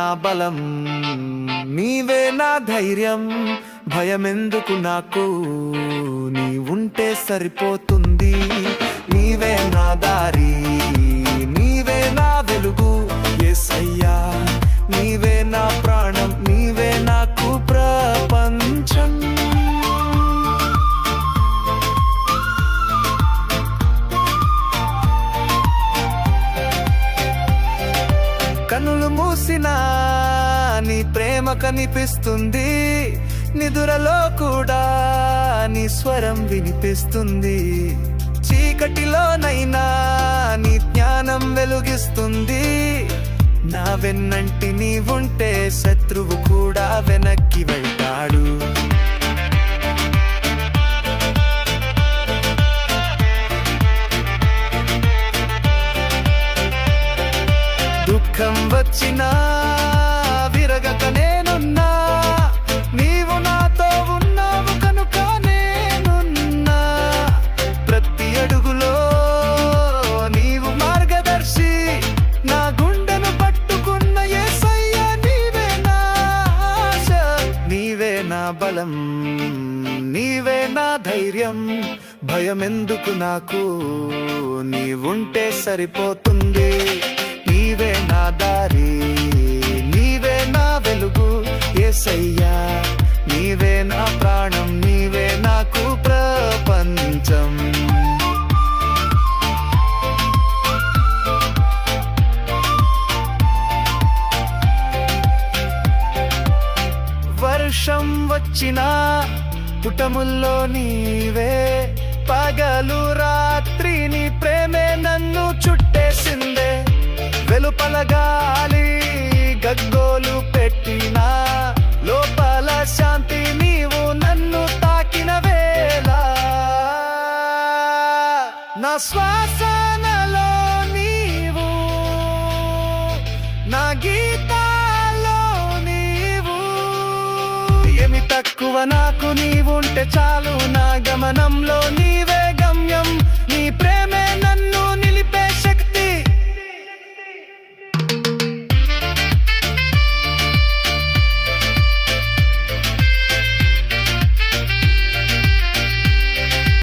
నా బలం, నీవే నా ధైర్యం. భయమెందుకు నాకు, నీ ఉంటే సరిపోతుంది. నీవే నా దారి, నీవే నా వెలుగు. యేసయ్యా నీవే నా ప్రాణం, నీవే నాకు ప్రపంచం. కనులు మూసినా నీ ప్రేమ కనిపిస్తుంది, నిదురలో కూడా నీ స్వరం వినిపిస్తుంది. చీకటిలోనైనా నీ జ్ఞానం వెలుగిస్తుంది. నా వెన్నంటి నీవుంటే శత్రువు కూడా వెనక్కి వెళ్తాడు. దుఃఖం వచ్చినా విరగక నేనున్నా, నీవు నాతో ఉన్నావు కనుక నేనున్నా. ప్రతి అడుగులో నీవు మార్గదర్శి, నా గుండెను పట్టుకున్న యేసయ్యా నీవే నా ఆశ. నీవే నా బలం, నీవే నా ధైర్యం. భయమెందుకు నాకు, నీవుంటే సరిపోతుంది. నీవే నా దారి, నీవే నా వెలుగు. యేసయ్యా నీవే నా ప్రాణం, నీవే నాకు ప్రపంచం. వర్షం వచ్చినా పుటముల్లో నీవే, పగలు రాత్రి నీ ప్రేమే నన్ను చుట్టేసిందే. వెలుపల గాలి గగ్గోలు పెట్టినా, లోపల శాంతి నీవు నన్ను తాకిన వేళ. నా శ్వాసనలో నీవు, నా గీతాల్లో నీవు. ఏమి తక్కువ నాకు, నీవుంటే చాలు. నా గమనంలో నీవే